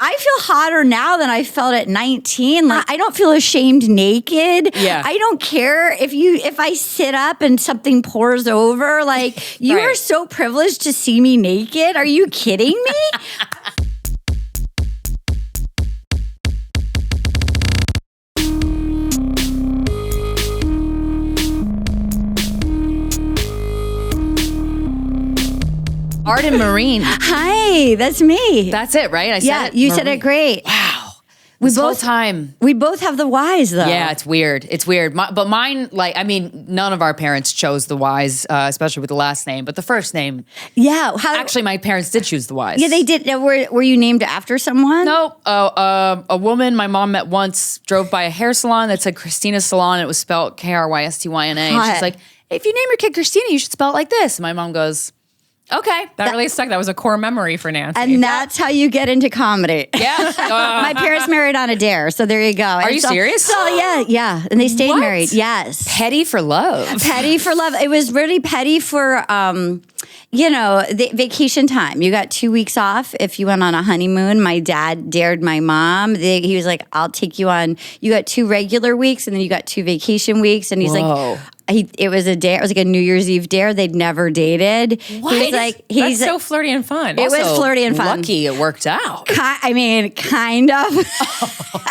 I feel hotter now than I felt at 19. Like, I don't feel ashamed naked. Yeah. I don't care if I sit up and something pours over. Like, you are so privileged to see me naked. Are you kidding me? Arden Myrin. Hi, that's me. That's it, right? I said it. You said it great. Wow. We This both whole time. We both have the Y's, though. Yeah, it's weird. It's weird. But mine, none of our parents chose the Y's, especially with the last name. But the first name, Yeah. actually, my parents did choose the Y's. Yeah, they did. Were you named after someone? No, a woman my mom met once drove by a hair salon that said Krystyna Salon. And it was spelled Krystyna. And she's like, if you name your kid Krystyna, you should spell it like this. And my mom goes, okay. That really stuck. That was a core memory for Nancy. And that's how you get into comedy. Yeah. My parents married on a dare, so there you go. Are you serious? So yeah. And they stayed married. Yes. Petty for love. Petty for love. It was really petty for, the vacation time. You got 2 weeks off if you went on a honeymoon. My dad dared my mom. He was like, I'll take you on. You got 2 regular weeks, and then you got 2 vacation weeks. And he's like, it was a dare. It was like a New Year's Eve dare. They'd never dated. What? That's so flirty and fun. It was flirty and fun. Lucky it worked out. Kind of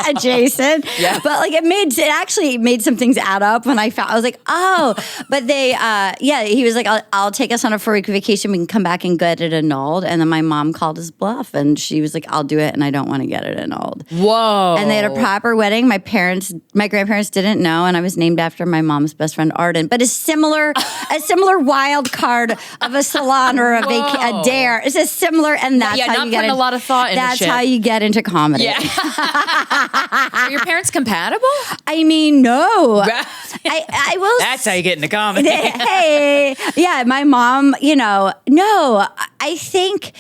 adjacent. Yeah. But it actually made some things add up when I was like, oh, but he was like, I'll take us on a 4-week vacation. We can come back and get it annulled. And then my mom called his bluff, and she was like, I'll do it, and I don't want to get it annulled. Whoa. And they had a proper wedding. My grandparents didn't know, and I was named after my mom's best friend, Arden. But a similar wild card of a salon or a dare. It's a similar, and that's how not you get putting a lot of thought into That's shit. how you get into comedy. Yeah. Are your parents compatible? I mean, no. I will. That's how you get into comedy. Hey, yeah, my mom. No. I think.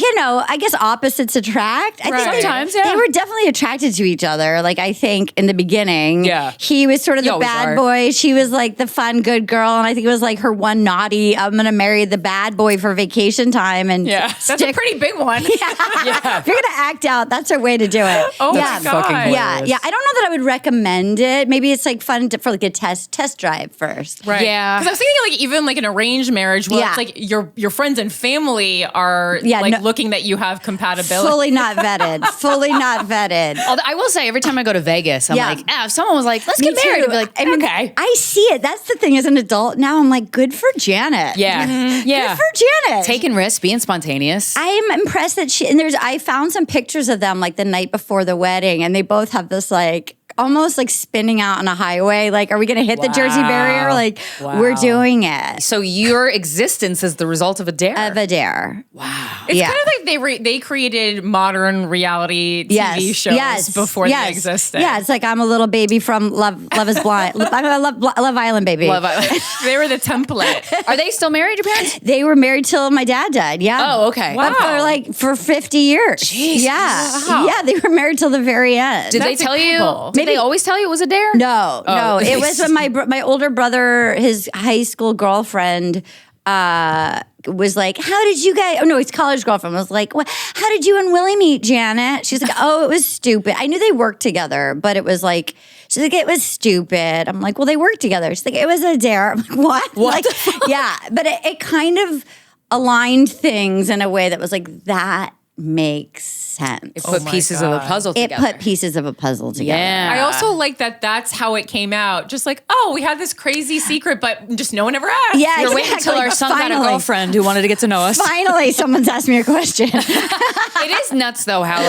I guess opposites attract. I think Sometimes, they were definitely attracted to each other. Like, I think in the beginning, he was sort of the bad boy. She was like the fun, good girl. And I think it was like her one naughty, I'm going to marry the bad boy for vacation time. And that's a pretty big one. Yeah. If you're going to act out, that's her way to do it. Oh, my God. Yeah. I don't know that I would recommend it. Maybe it's like fun for like a test drive first. Right. Yeah. Because I was thinking even like an arranged marriage where it's like your friends and family are looking that you have compatibility. Fully not vetted. Although I will say, every time I go to Vegas, I'm like, if someone was like, let's get married, I'd be like, okay. I see it. That's the thing as an adult now. I'm like, good for Janet. Yeah. Mm-hmm. Yeah. Good for Janet. Taking risks, being spontaneous. I am impressed that I found some pictures of them like the night before the wedding, and they both have this like almost like spinning out on a highway. Like, are we going to hit the Jersey barrier? Like, we're doing it. So your existence is the result of a dare? Of a dare. Wow. It's kind of like they created modern reality TV shows before they existed. Yeah, it's like I'm a little baby from Love is Blind. I'm a Love Island baby. Love Island. They were the template. Are they still married, your parents? They were married till my dad died. Yeah. Oh, okay. Wow. But for 50 years. Jeez. Yeah. Wow. Yeah, they were married till the very end. Did they tell you? Did they always tell you it was a dare? No. It was when my older brother, his high school girlfriend, was like, how did you guys, his college girlfriend was like, how did you and Willie meet, Janet? She's like, it was stupid. I knew they worked together, but it was like, she's like, it was stupid. I'm like, well, they worked together. She's like, it was a dare. I'm like, what? Like, yeah, but it kind of aligned things in a way that was like, that makes sense. It put pieces of a puzzle together. It put pieces of a puzzle together. Yeah. I also like that's how it came out. Just like, we had this crazy secret, but just no one ever asked. Yeah, You're waiting until our son got a girlfriend who wanted to get to know us. Finally, someone's asked me a question. It is nuts, though, how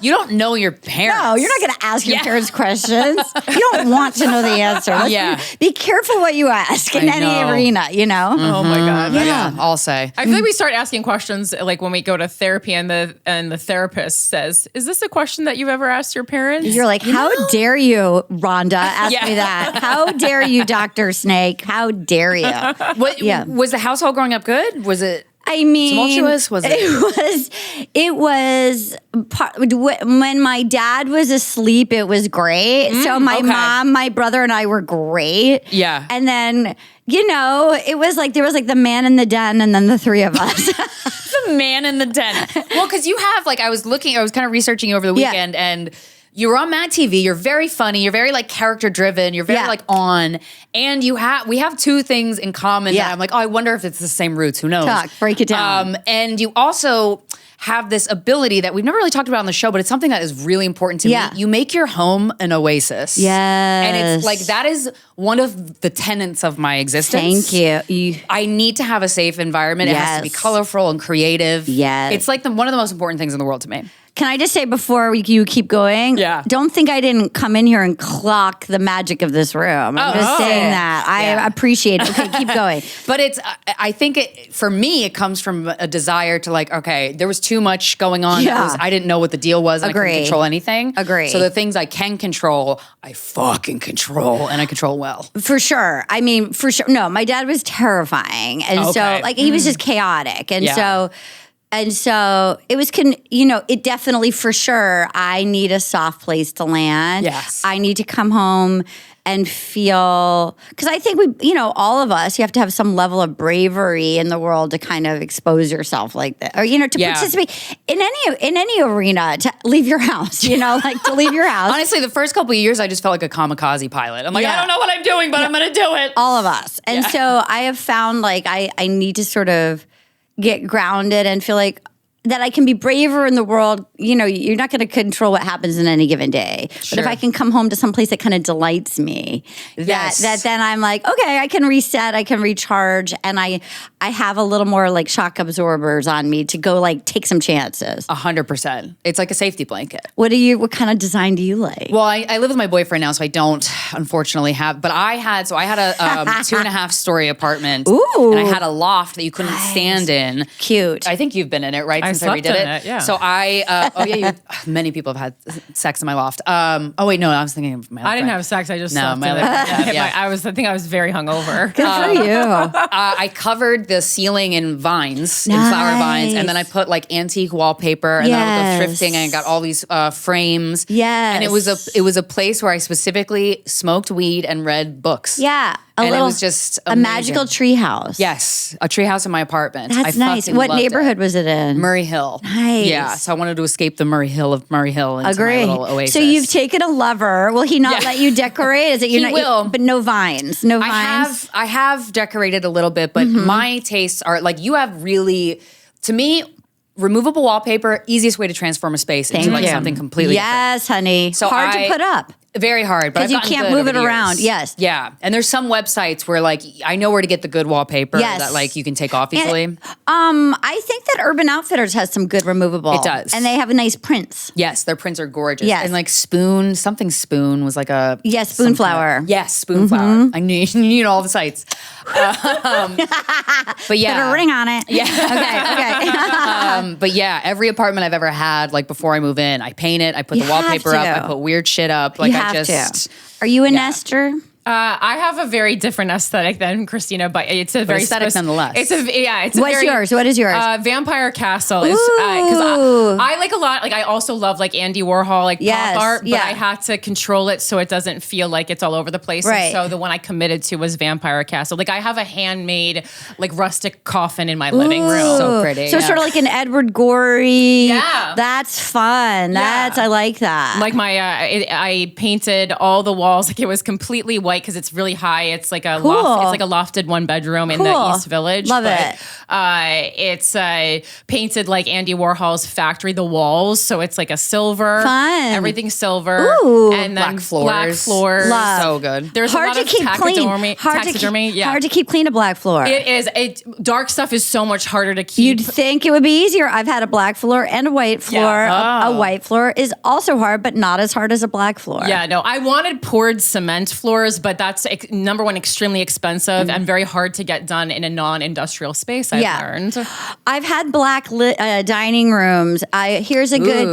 you don't know your parents. No, you're not going to ask your parents questions. You don't want to know the answer. Be careful what you ask in any arena, Mm-hmm. Oh my God. Yeah, I'll say. I feel like we start asking questions like when we go to therapy and the therapist says, is this a question that you've ever asked your parents? You're like, how dare you, Rhonda, ask me that? How dare you, Dr. Snake? How dare you? Was the household growing up good? Was it tumultuous? Was it? It was when my dad was asleep, it was great. So my mom, my brother, and I were great. Yeah. And then, it was like, there was like the man in the den and then the three of us. Man in the tent. Well, because you have I was kind of researching you over the weekend, and you're on Mad TV. You're very funny. You're very character driven. You're very on, and we have two things in common. That I'm I wonder if it's the same roots. Who knows? Break it down. And you also have this ability that we've never really talked about on the show, but it's something that is really important to me. You make your home an oasis. Yes. And it's that is one of the tenets of my existence. Thank you. I need to have a safe environment. It has to be colorful and creative. Yes. It's one of the most important things in the world to me. Can I just say before you keep going? Yeah. Don't think I didn't come in here and clock the magic of this room. I'm just saying that. I appreciate it. Okay, keep going. But I think for me, it comes from a desire to okay, there was too much going on. I didn't know what the deal was. And I couldn't control anything. Agree. So the things I can control, I fucking control, and I control well. For sure. I mean, for sure. No, my dad was terrifying. And so he was just chaotic. And so it was, it definitely for sure, I need a soft place to land. Yes. I need to come home and feel, because I think all of us, you have to have some level of bravery in the world to kind of expose yourself like that. Or, to participate in any arena, to leave your house, to leave your house. Honestly, the first couple of years, I just felt like a kamikaze pilot. I'm I don't know what I'm doing, but I'm going to do it. All of us. And so I have found I need to sort of get grounded and feel that I can be braver in the world. You're not going to control what happens in any given day. Sure. But if I can come home to some place that kind of delights me, that then I'm okay, I can reset, I can recharge, and I have a little more shock absorbers on me to go take some chances. 100%. It's like a safety blanket. What kind of design do you like? Well, I live with my boyfriend now, so I don't unfortunately have, but I had a 2.5 story apartment. Ooh. And I had a loft that you couldn't stand in. Cute. I think you've been in it, right? Since I redid it. Yeah. So many people have had sex in my loft. I was thinking of my I didn't friend. have sex. I just slept in it. I think I was very hungover. Good for you. I covered the ceiling in vines, in flower vines, and then I put antique wallpaper, and then I would go thrifting, and I got all these frames. Yes. And it was a place where I specifically smoked weed and read books. Yeah. It was just a magical tree house. Yes, a tree house in my apartment. That's nice. What neighborhood was it in? Murray Hill. Nice. Yeah, so I wanted to escape the Murray Hill into my little oasis. So you've taken a lover. Will he not let you decorate? Is it He will. But no vines. No vines. I have decorated a little bit, but my tastes are you have really, to me, removable wallpaper, easiest way to transform a space into something completely different. Yes, honey. So hard to put up. Very hard, but because you can't move it around. Yes, yeah, and there's some websites where I know where to get the good wallpaper that you can take off easily. And, I think that Urban Outfitters has some good removable. It does, and they have nice prints. Yes, their prints are gorgeous. Yes, and Spoon was like a Spoonflower. Yes, Spoonflower. I knew all the sites. But put a ring on it. Yeah. Okay. But yeah, every apartment I've ever had, before I move in, I paint it. I put the wallpaper up. I put weird shit up. Are you a nester? I have a very different aesthetic than Krystyna, but it's a very aesthetic nonetheless. What's yours? What is yours? Vampire Castle is because I like a lot. I also love Andy Warhol, pop art, but I had to control it so it doesn't feel like it's all over the place. Right. And so the one I committed to was Vampire Castle. I have a handmade rustic coffin in my living room. So pretty. So sort of like an Edward Gorey. Yeah, that's fun. Yeah. I like that. I painted all the walls. It was completely white because it's really high. It's like a loft. It's like a lofted 1-bedroom in the East Village. Love it. It's painted like Andy Warhol's factory, the walls. So it's a silver. Fun. Everything's silver. Ooh. And then black floors. Love. So good. There's hard a lot to of keep taxidermy. Clean. Hard to keep clean a black floor. It is. Dark stuff is so much harder to keep. You'd think it would be easier. I've had a black floor and a white floor. Yeah. A white floor is also hard, but not as hard as a black floor. Yeah, no. I wanted poured cement floors, but that's number one, extremely expensive and very hard to get done in a non-industrial space. I've learned. I've had black lit, dining rooms. Here's a good,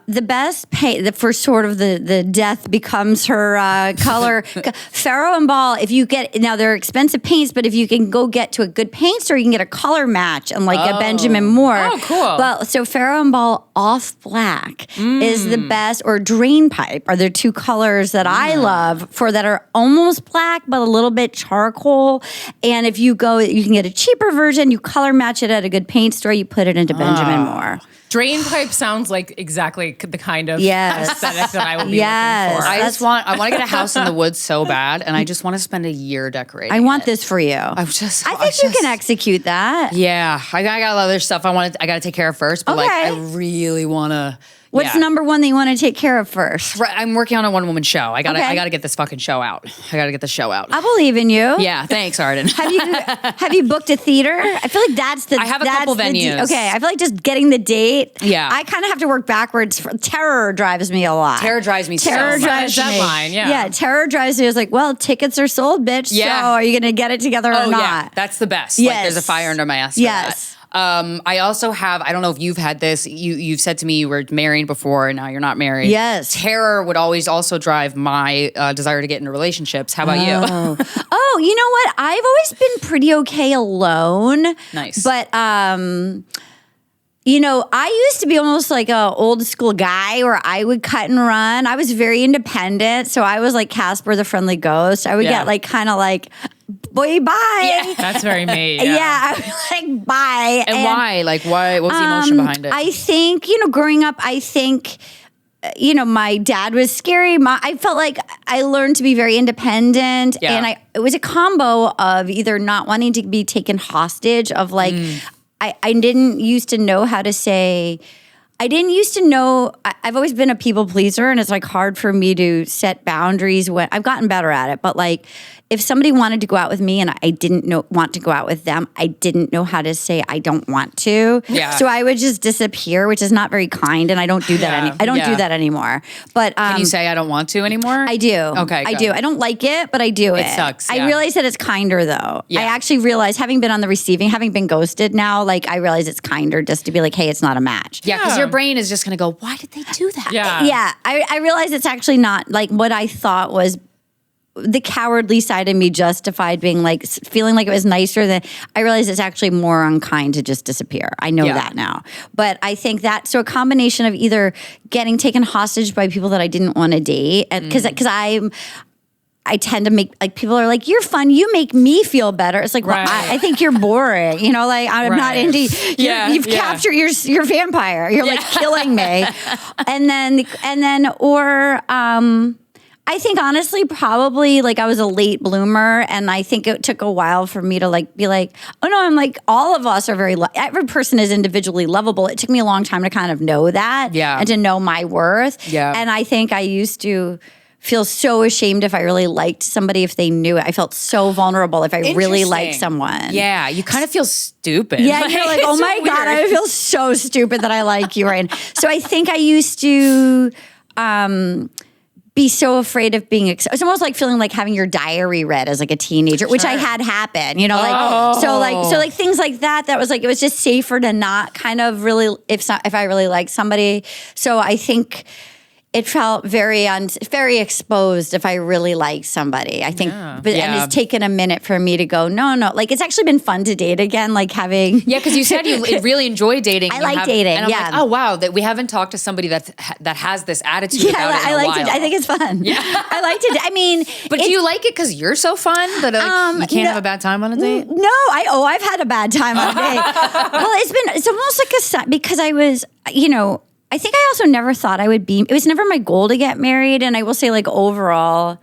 the best paint for sort of the death becomes her color. Faro and Ball. If you get now, they're expensive paints, but if you can go get to a good paint store, you can get a color match and a Benjamin Moore. Oh, cool. But so Faro and Ball off black is the best, or Drain Pipe are the two colors that I love that are they're almost black, but a little bit charcoal. And if you go, you can get a cheaper version. You color match it at a good paint store. You put it into Benjamin Moore. Drain pipe sounds like exactly the kind of aesthetic that I would be looking for. I want to get a house in the woods so bad, and I just want to spend a year decorating. I want this for you. I think you can execute that. Yeah, I got other stuff I got to take care of first, but I really want to. What's number one that you want to take care of first? Right, I'm working on a one-woman show. I gotta get this fucking show out. I gotta get the show out. I believe in you. Yeah, thanks, Arden. Have you booked a theater? I feel like I have a couple venues. Okay, I feel like just getting the date. Yeah, I kind of have to work backwards. Terror drives me a lot. Terror drives me. Terror drives me. Deadline. Yeah, terror drives me. It's like, well, tickets are sold, bitch. Yeah. So are you gonna get it together or not? Yeah, that's the best. Yes. Like, there's a fire under my ass. For that. I also have, I don't know if you've had this, you've said to me you were married before and now you're not married. Yes. Terror would always also drive my desire to get into relationships. How about you? You know what? I've always been pretty okay alone. Nice. But, I used to be almost like a old school guy where I would cut and run. I was very independent. So I was like Casper the Friendly Ghost. I would get like kind of like, boy, bye. Yeah, that's very me. I was like, bye. And why? Like, why? What's the emotion behind it? I think, growing up, my dad was scary. I felt like I learned to be very independent. Yeah. And it was a combo of either not wanting to be taken hostage of like, I didn't used to know how to say, I've always been a people pleaser, and it's like hard for me to set boundaries when I've gotten better at it. But like, if somebody wanted to go out with me and I didn't want to go out with them, I didn't know how to say I don't want to. Yeah. So I would just disappear, which is not very kind, and I don't do that. I don't do that anymore. But can you say I don't want to anymore? I do. Okay, I do. I don't like it, but I do it. It sucks. I realize that it's kinder though. Yeah. I actually realize, having been on the having been ghosted now, like I realize it's kinder just to be like, hey, it's not a match. Yeah, because your brain is just going to go, why did they do that? Yeah. Yeah. I realize it's actually not like what I thought was the cowardly side of me justified being like, feeling like it was nicer than, I realize it's actually more unkind to just disappear. I know that now. But I think that, so a combination of either getting taken hostage by people that I didn't want to date, because I tend to make, like, people are like, you're fun, you make me feel better. It's like, well, I think you're boring. Like, I'm not into, you've captured, you're vampire. You're like killing me. I think honestly, probably like I was a late bloomer, and I think it took a while for me to like be like, oh no, I'm like, all of us are every person is individually lovable. It took me a long time to kind of know that and to know my worth. Yeah. And I think I used to feel so ashamed if I really liked somebody, if they knew it. I felt so vulnerable if I really liked someone. Yeah, you kind of feel stupid. Yeah, you're like, oh my God, I feel so stupid that I like you, right? So I think I used to be so afraid of being, it's almost like feeling like having your diary read as like a teenager, which I had happen, so things like that was like, it was just safer to not kind of really, if I really liked somebody. So I think it felt very exposed if I really liked somebody. I think, and it's taken a minute for me to go, no. Like, it's actually been fun to date again, like having. Yeah, because you said you really enjoy dating. I like dating, and I'm like, oh wow, that we haven't talked to somebody that has this attitude about it in a while. I think it's fun. Yeah, I liked it. I mean, but do you like it because you're so fun that you can't have a bad time on a date? No, I've had a bad time on a date. Well, it's almost like because I was, I think I also never thought it was never my goal to get married. And I will say, like, overall,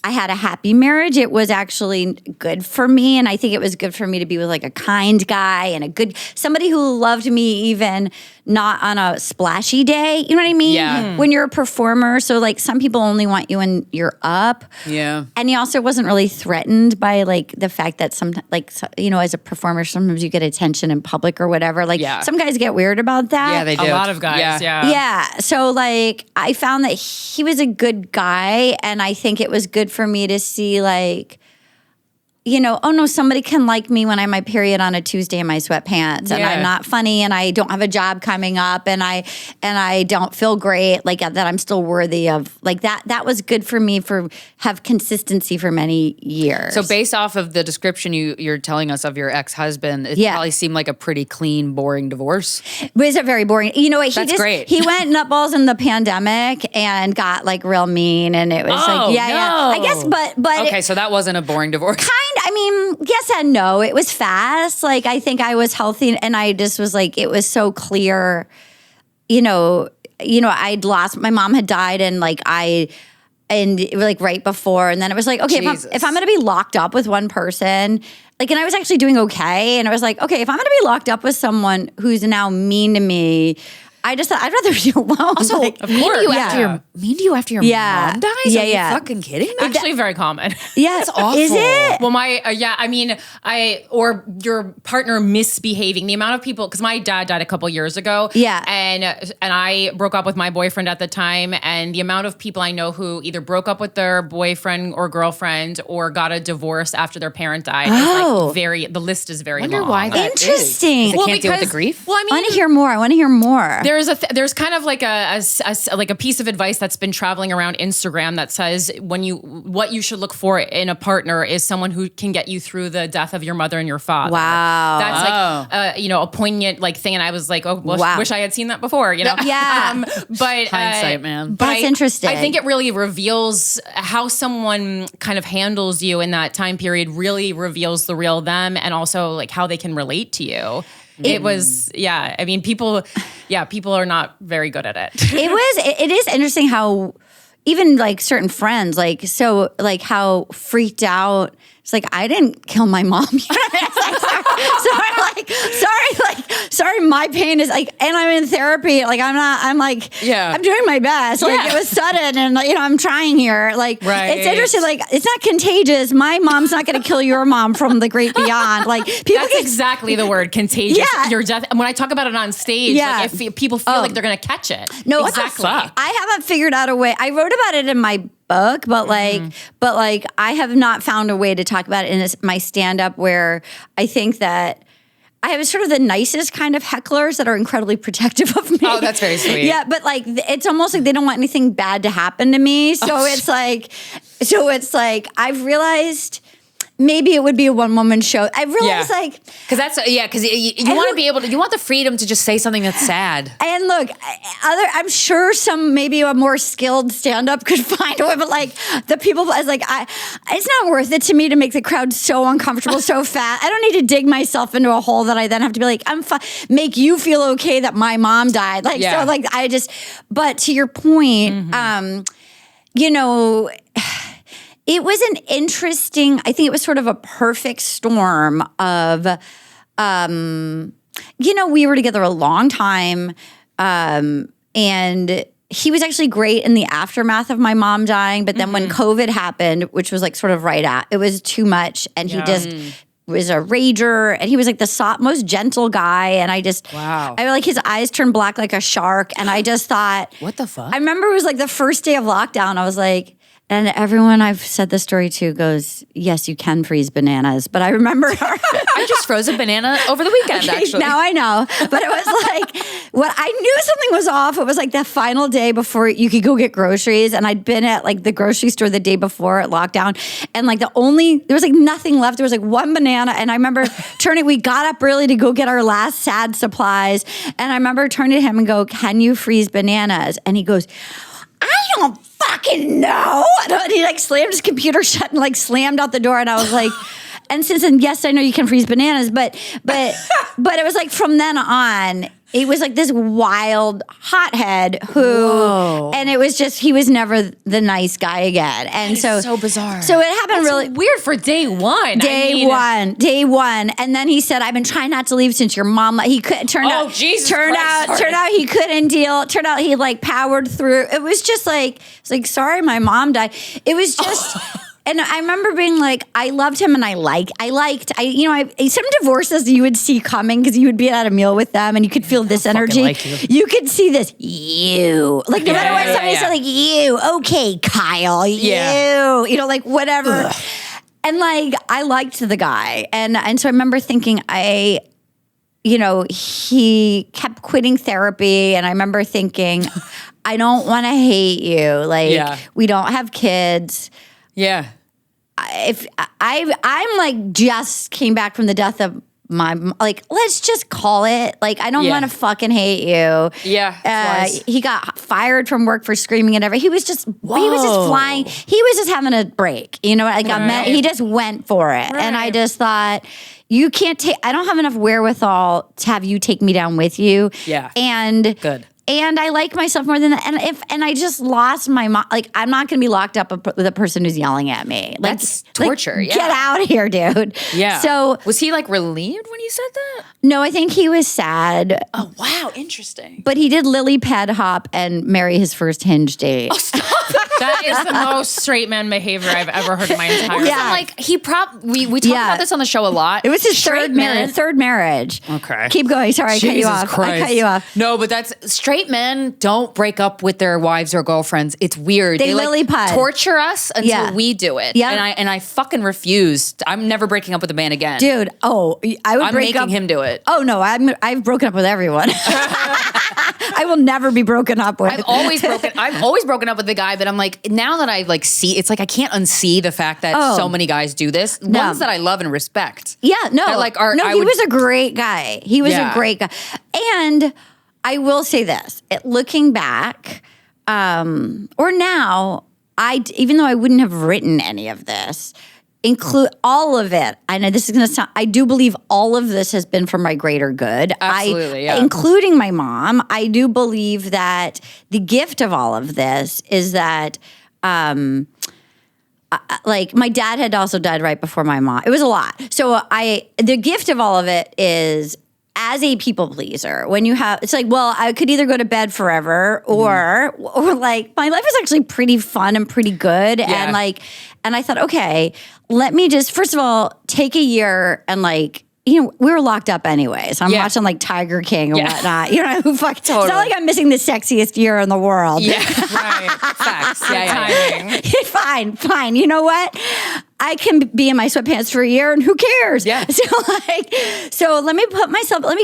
I had a happy marriage. It was actually good for me. And I think it was good for me to be with like a kind guy and somebody who loved me even not on a splashy day. You know what I mean? Yeah. When you're a performer. So like some people only want you when you're up. Yeah. And he also wasn't really threatened by like the fact that sometimes, like, as a performer, sometimes you get attention in public or whatever. Like some guys get weird about that. Yeah, they do. A lot of guys. Yeah. Yeah. So like I found that he was a good guy, and I think it was good for me to see like oh no, somebody can like me when I have my period on a Tuesday in my sweatpants, and I'm not funny, and I don't have a job coming up, and I don't feel great, like that I'm still worthy of, like that was good for me have consistency for many years. So based off of the description you're telling us of your ex-husband, it probably seemed like a pretty clean, boring divorce. Was it very boring? You know what? That's great. He went nutballs in the pandemic and got like real mean, and it was I guess, but okay, so that wasn't a boring divorce. I mean, yes and no. It was fast. Like, I think I was healthy, and I just was like, it was so clear, I'd lost, my mom had died, and it was like right before, and then it was like, okay, if I'm going to be locked up with one person, like, and I was actually doing okay, and I was like, okay, if I'm going to be locked up with someone who's now mean to me, I just thought I'd rather be alone. Also, like, of course, mean to you after your mom dies? Yeah, Are you fucking kidding me? Actually, very common. Yeah, that's awful. Is it? Well, or your partner misbehaving. The amount of people, because my dad died a couple years ago. Yeah, and I broke up with my boyfriend at the time, and the amount of people I know who either broke up with their boyfriend or girlfriend or got a divorce after their parent died. The list is very long. I wonder why that Interesting. is. They can't deal with the grief? Well, I want to hear more. There's kind of like a piece of advice that's been traveling around Instagram that says what you should look for in a partner is someone who can get you through the death of your mother and your father. Wow, that's like a poignant thing, and I was like, wish I had seen that before. Yeah, but hindsight, man. That's interesting. I think it really reveals how someone kind of handles you in that time period. Really reveals the real them, and also like how they can relate to you. It was, I mean, people are not very good at it. It is interesting how even like certain friends, how freaked out. It's like, I didn't kill my mom. Sorry, my pain is like, and I'm in therapy. Like, I'm doing my best. Like, it was sudden, and I'm trying here. Like, it's interesting. Like, it's not contagious. My mom's not going to kill your mom from the great beyond. Like, that's exactly the word, contagious. Yeah. Your death. And when I talk about it on stage, if people feel like they're going to catch it. No, exactly. I haven't figured out a way. I wrote about it in my book, but I have not found a way to talk about it in my stand-up, where I think that I have sort of the nicest kind of hecklers that are incredibly protective of me. Oh, that's very sweet. Yeah, but it's almost like they don't want anything bad to happen to me. So it's like I've realized maybe it would be a one-woman show. I realized because you want to be able to, you want the freedom to just say something that's sad. And look, I'm sure some maybe a more skilled stand-up could find a way, but the people, it's not worth it to me to make the crowd so uncomfortable so fast. I don't need to dig myself into a hole that I then have to be like, make you feel okay that my mom died. But to your point, it was an interesting, I think it was sort of a perfect storm of, we were together a long time, and he was actually great in the aftermath of my mom dying, but then when COVID happened, which was sort of it was too much, and he just was a rager, and he was the most gentle guy, and his eyes turned black like a shark, and I just thought, what the fuck? I remember it was the first day of lockdown, I was like, and everyone I've said this story to goes, yes, you can freeze bananas. But I remember I just froze a banana over the weekend, actually. Now I know. But it was what I knew something was off. It was the final day before you could go get groceries. And I'd been at the grocery store the day before at lockdown. And there was nothing left. There was one banana. And I remember we got up early to go get our last sad supplies. And I remember turning to him and go, can you freeze bananas? And he goes, I don't fucking know. And he slammed his computer shut and slammed out the door. And I was like, and since then, yes, I know you can freeze bananas, but it was from then on, it was this wild hothead who, and it was just, he was never the nice guy again. And so bizarre. So it happened really weird for day one. Day one. And then he said, I've been trying not to leave since your mom, he couldn't, turned out he couldn't deal. Turned out he powered through. It was just sorry, my mom died. It was just, and I remember being I loved him, and some divorces you would see coming because you would be at a meal with them and you could feel this energy. You could see this, no matter what somebody said, you, okay, Kyle, you, whatever. Ugh. And like, I liked the guy. And so I remember thinking he kept quitting therapy. And I remember thinking, I don't want to hate you. Like, we don't have kids. Yeah. If I'm like, just came back from the death of let's just call it. Like, I don't want to fucking hate you. Yeah. He got fired from work for screaming and everything. He was just flying. He was just having a break. You know, he just went for it. Right. And I just thought, you can't take, I don't have enough wherewithal to have you take me down with you. Yeah. And good. And I like myself more than that. And I just lost my mind. Like, I'm not going to be locked up with a person who's yelling at me. Like, that's torture. Get out of here, dude. Yeah. So was he like relieved when you said that? No, I think he was sad. Oh, wow. Interesting. But he did lily pad hop and marry his first Hinge date. Oh, stop. That is the most straight man behavior I've ever heard in my entire life. Yeah. Like, we talk about this on the show a lot. It was his third marriage. Okay. Keep going. Sorry, I cut you off. Christ. I cut you off. No, but that's straight men don't break up with their wives or girlfriends. It's weird. They lily pad. Torture us until we do it. Yeah. And I fucking refuse. I'm never breaking up with a man again. Dude, I'm making him do it. Oh no, I've broken up with everyone. I will never be broken up with. I've always broken up with the guy that I'm like, now that I like see, it's like I can't unsee the fact that so many guys do this. No. Ones that I love and respect. Yeah, no. He was a great guy. He was a great guy. And I will say this, looking back, or now, even though I wouldn't have written any of this, include all of it. I know this is going to sound, I do believe all of this has been for my greater good. Absolutely, including my mom. I do believe that the gift of all of this is that, like, my dad had also died right before my mom. It was a lot. So the gift of all of it is, as a people pleaser, when you have, it's like, well, I could either go to bed forever or like, my life is actually pretty fun and pretty good. Yeah. And I thought, okay, let me just, first of all, take a year and like, we were locked up anyway. So I'm watching like Tiger King or whatnot. You know, who fuck. Totally. It's not like I'm missing the sexiest year in the world. Yeah, right. Facts. Yeah. Fine. You know what? I can be in my sweatpants for a year and who cares? Yeah. So let me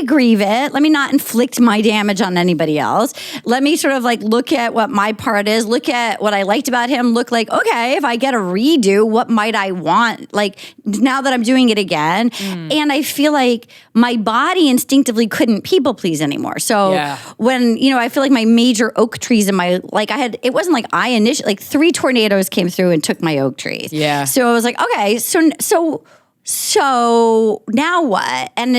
grieve it. Let me not inflict my damage on anybody else. Let me sort of like look at what my part is, look at what I liked about him, look like, okay, if I get a redo, what might I want? Like now that I'm doing it again. And I feel like my body instinctively couldn't people please anymore. So when, I feel like my major oak trees in my, like it wasn't like I initially, like 3 tornadoes came through and took my oak trees. Yeah. So I was like, okay, so now what? And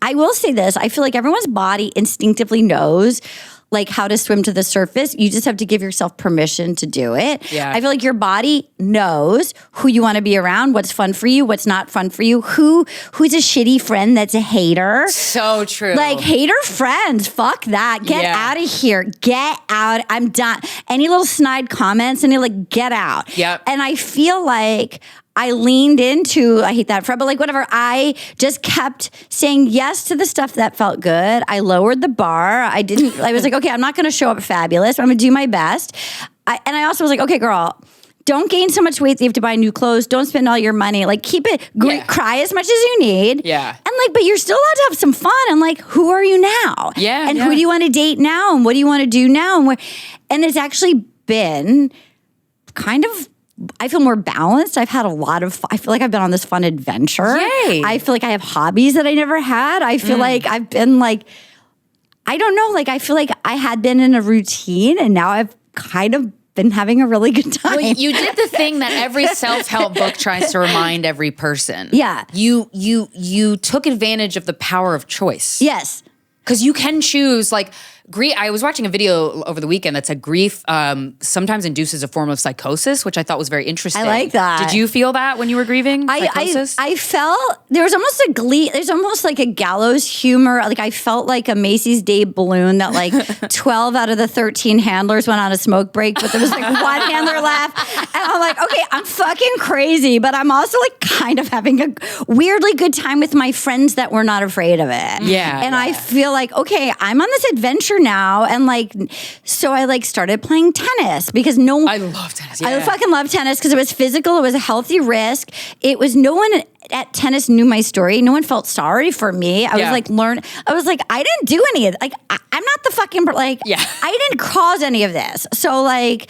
I will say this, I feel like everyone's body instinctively knows like how to swim to the surface. You just have to give yourself permission to do it. Yeah. I feel like your body knows who you want to be around, what's fun for you, what's not fun for you, who's a shitty friend that's a hater. So true. Like hater friends, fuck that. Get out of here. Get out. I'm done. Any little snide comments and you're like, get out. Yep. And I feel like I leaned into, I hate that phrase, but like whatever, I just kept saying yes to the stuff that felt good. I lowered the bar. I was like, okay, I'm not going to show up fabulous, but I'm going to do my best. And I also was like, okay, girl, don't gain so much weight that you have to buy new clothes. Don't spend all your money. Like keep it, cry as much as you need. Yeah. And like, but you're still allowed to have some fun. And like, who are you now? Yeah. And who do you want to date now? And what do you want to do now? And it's actually been kind of, I feel more balanced. I've had I feel like I've been on this fun adventure. Yay. I feel like I have hobbies that I never had. I feel like I've been like, I don't know, like I feel like I had been in a routine and now I've kind of been having a really good time. Well, you did the thing that every self-help book tries to remind every person. Yeah. You took advantage of the power of choice. Yes. Because you can choose, like, grief. I was watching a video over the weekend that said grief sometimes induces a form of psychosis, which I thought was very interesting. I like that. Did you feel that when you were grieving? Psychosis? I felt there was almost a glee. There's almost like a gallows humor. Like I felt like a Macy's Day balloon that like 12 out of the 13 handlers went on a smoke break, but there was like one handler left, and I'm like, okay, I'm fucking crazy, but I'm also like kind of having a weirdly good time with my friends that were not afraid of it. Yeah. And I feel like, okay, I'm on this adventure teacher now, and like, so I like started playing tennis because I love tennis. Yeah. I fucking love tennis because it was physical. It was a healthy risk. It was no one at tennis knew my story. No one felt sorry for me. I was like, I was like, I didn't do any of it. Like, I'm not the fucking, like, I didn't cause any of this. So like,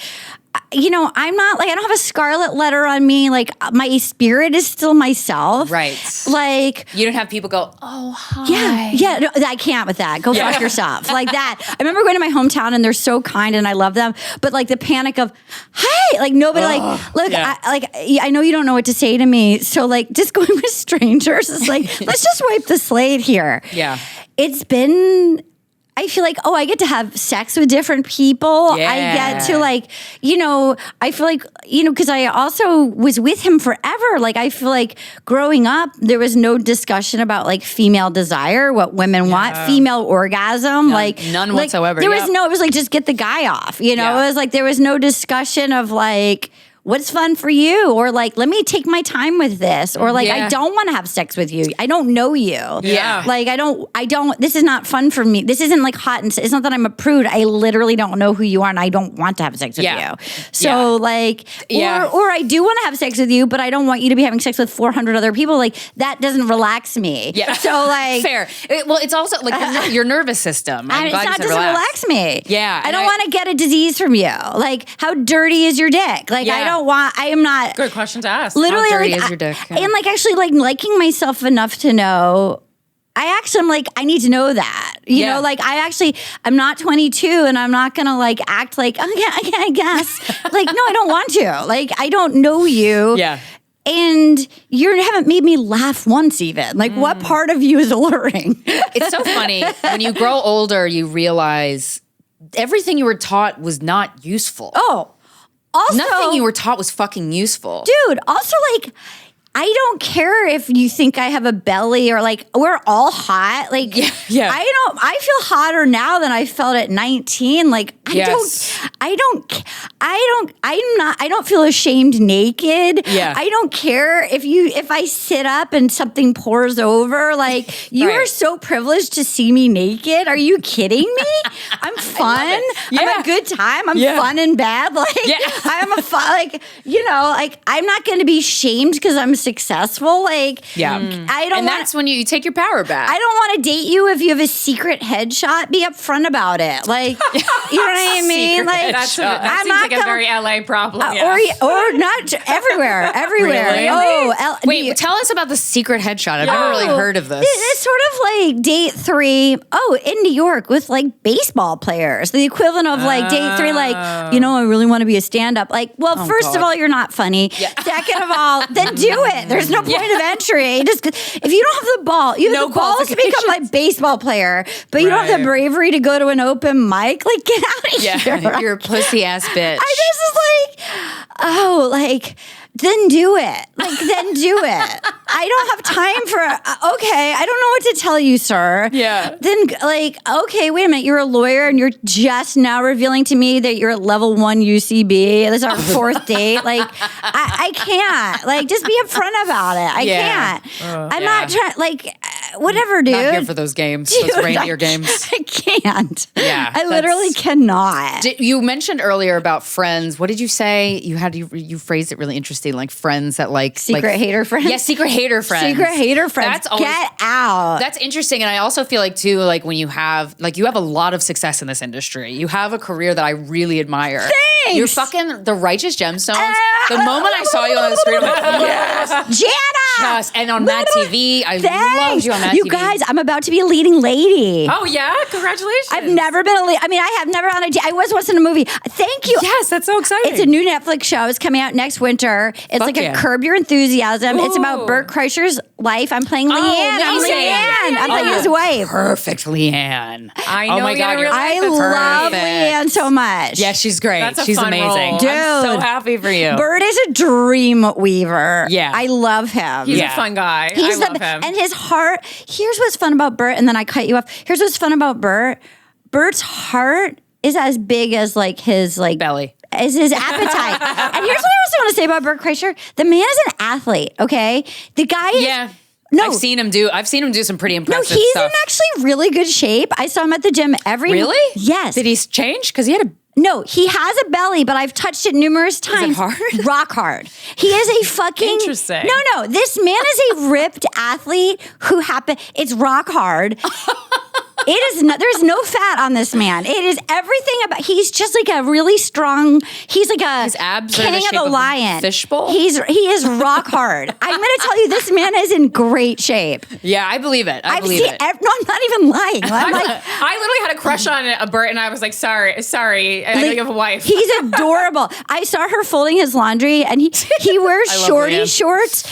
you know, I'm not like, I don't have a scarlet letter on me. Like, my spirit is still myself. Right. Like, you don't have people go, oh, hi. Yeah, no, I can't with that. Go fuck yourself. Like that. I remember going to my hometown and they're so kind and I love them. But like the panic of, hi, like nobody look, I know you don't know what to say to me. So like just going with strangers is like, let's just wipe the slate here. Yeah. It's been, I feel like, I get to have sex with different people. Yeah. I get to like, you know, I feel like, you know, because I also was with him forever. Like, I feel like growing up, there was no discussion about like female desire, what women want, female orgasm. None whatsoever. There was no, it was like, just get the guy off, you know? It was like, there was no discussion of like, what's fun for you? Or like, let me take my time with this. Or like, I don't want to have sex with you. I don't know you. Yeah. Like, I don't, this is not fun for me. This isn't like hot and it's not that I'm a prude. I literally don't know who you are and I don't want to have sex with you. So like, or I do want to have sex with you, but I don't want you to be having sex with 400 other people. Like, that doesn't relax me. Yeah. So like. Fair. Well, it's also like your nervous system. It doesn't relax me. Yeah. I don't want to get a disease from you. Like, how dirty is your dick? Like, I am not. Good question to ask. Literally, how dirty like, is your dick? And like actually like liking myself enough to know. I actually am like, I need to know that. You know, like I'm not 22 and I'm not gonna like act like, I guess. Like, no, I don't want to. Like, I don't know you. Yeah. And you haven't made me laugh once even. Like, what part of you is alluring? It's so funny. When you grow older, you realize everything you were taught was not useful. Oh. Also, nothing you were taught was fucking useful. Dude, also like, I don't care if you think I have a belly or like, we're all hot. Like, I feel hotter now than I felt at 19. Like, I don't feel ashamed naked. Yeah. I don't care if I sit up and something pours over. Like, you are so privileged to see me naked. Are you kidding me? I'm fun. I'm a good time. I'm fun and bad. Like, I'm a fun, like, you know, like, I'm not going to be shamed because I'm successful. Like, I don't. And that's when you take your power back. I don't want to date you if you have a secret headshot. Be upfront about it. Like, you know what I mean? Like, that seems like a very LA problem. Or not everywhere. Really? Oh, wait, tell us about the secret headshot. I've never really heard of this. It's sort of like date 3. Oh, in New York with like baseball players. The equivalent of like date 3. Like, you know, I really want to be a stand-up. Like, well, first of all, you're not funny. Second of all, then do it. There's no point of entry. Just if you don't have the ball, you have the balls to become like baseball player, but you don't have the bravery to go to an open mic. Like, get out of here. You're a pussy ass bitch. I just was like, then do it. Like, then do it. I don't have time for, okay, I don't know what to tell you, sir. Yeah. Then, like, okay, wait a minute. You're a lawyer and you're just now revealing to me that you're at level 1 UCB. This is our 4th date. Like, I can't. Like, just be upfront about it. I can't. I'm not trying, like, whatever, dude. Not here for those games, those reindeer games. I can't. Yeah. I literally cannot. You mentioned earlier about friends. What did you say? You phrased it really interesting. Like friends that like secret hater friends. Yeah, secret hater friends. Secret hater friends. That's always, get out. That's interesting, and I also feel like too, like when you have a lot of success in this industry. You have a career that I really admire. Thanks. You're fucking the righteous gemstones. The moment I saw you on the screen, I'm like, yes, Jana. Yes, and on Mad TV, I loved you on Mad TV. You guys, I'm about to be a leading lady. Oh yeah, congratulations! I've never been a lead. I mean, I have never on a. I was once in a movie. Thank you. Yes, that's so exciting. It's a new Netflix show. It's coming out next winter. It's like a Curb Your Enthusiasm. Ooh. It's about Bert Kreischer's life. I'm playing Leanne. I'm Leanne. I'm playing his wife. Perfect, Leanne. I know. Oh my God, I love Leanne so much. Yeah, she's great. That's she's amazing. Role. Dude, I'm so happy for you. Bert is a dream weaver. Yeah. I love him. He's a fun guy. I love him. And his heart, here's what's fun about Bert, and then I cut you off. Here's what's fun about Bert. Bert's heart is as big as like his like belly. Is his appetite. And here's what I also want to say about Bert Kreischer. The man is an athlete, okay? The guy is No. I've seen him do some pretty No, impressive he's stuff. in actually really good shape. I saw him at the gym every Really? Yes. Did he change? Because he had a No, he has a belly, but I've touched it numerous times. hard? Rock hard. He is a fucking Interesting. No. This man is a ripped athlete who it's rock hard. There's no fat on this man. It is everything about. He's just like a really strong. He's like a His abs are king the of shape the of a lion. fishbowl? He is rock hard. I'm going to tell you, this man is in great shape. Yeah, I believe it. I I've believe seen. it. No, I'm not even lying. I'm like, I literally had a crush on a Bert, and I was like, sorry, I know you have a wife. He's adorable. I saw her folding his laundry, and he wears love shorty Leanne. shorts.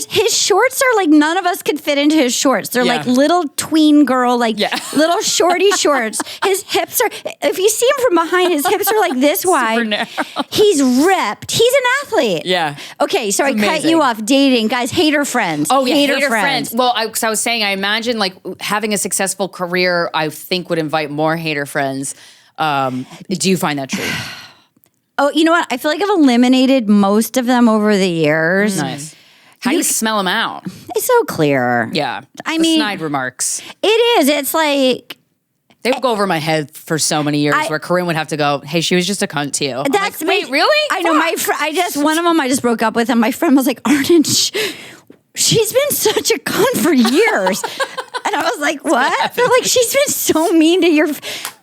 His shorts are like none of us could fit into his shorts. They're Yeah. like little tween girl, like Yeah. little shorty shorts. His hips are. If you see him from behind, his hips are like this wide. narrow. He's ripped. He's an athlete. Yeah. Okay, so I cut amazing. you off. Dating, guys. Hater friends. Oh yeah, hater friends. Well, because I was saying, I imagine like having a successful career, I think would invite more hater friends. Do you find that true? Oh, you know what? I feel like I've eliminated most of them over the years. Nice. How do you smell them out? It's so clear. Yeah. I The mean- snide remarks. It is. It's like. They would go over my head for so many years where Corinne would have to go, hey, she was just a cunt to you. I'm That's like, wait, really? I know my one of them I just broke up with, and my friend was like, Arden, she's been such a cunt for years. And I was like, what? They're like, she's been so mean to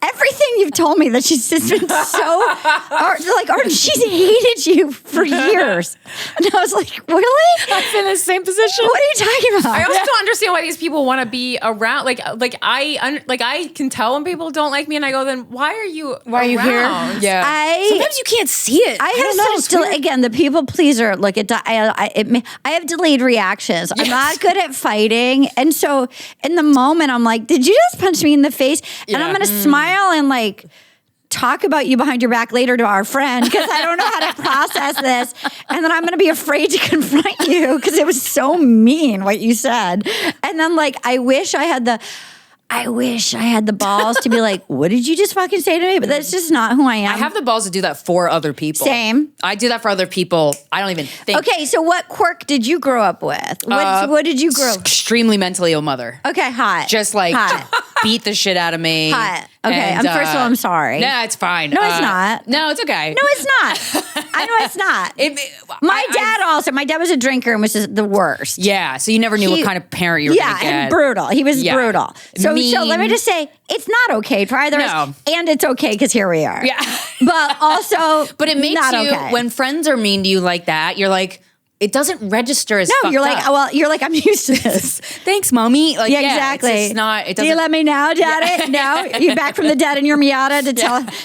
everything you've told me, that she's just been so, they're like, Arden, she's hated you for years. And I was like, really? I've been in the same position. What are you talking about? I also don't understand why these people want to be around. Like I can tell when people don't like me, and I go, then why are you around? Yeah. Sometimes you can't see it. I don't know, have it's such weird. again, the people pleaser. Look, I have delayed reactions. I'm not good at fighting, and so in the moment, I'm like, "Did you just punch me in the face?" And I'm Yeah. gonna smile and like talk about you behind your back later to our friend, because I don't know how to process this, and then I'm gonna be afraid to confront you because it was so mean what you said. And then like, I wish I had the balls to be like, what did you just fucking say to me? But that's just not who I am. I have the balls to do that for other people. Same. I do that for other people. I don't even think. Okay, so what quirk did you grow up with? What did you grow up? Extremely mentally ill mother. Okay, hot. Just like hot. beat the shit out of me. Hot. Okay, first of all, I'm sorry. No, it's fine. No, it's not. No, it's okay. No, it's not. I know it's not. My dad was a drinker and was just the worst. Yeah, so you never knew what kind of parent you were going to get. And brutal. He was brutal. So let me just say, it's not okay for either of us, and it's okay because here we are. Yeah. But also, but it makes not you, okay. when friends are mean to you like that, you're like, it doesn't register as No, you're fucked like, up. well, you're like, I'm used to this. Thanks, mommy. Like, Yeah, exactly. It's just not, it Do doesn't. you let me now, Daddy? No? You back from the dead in your Miata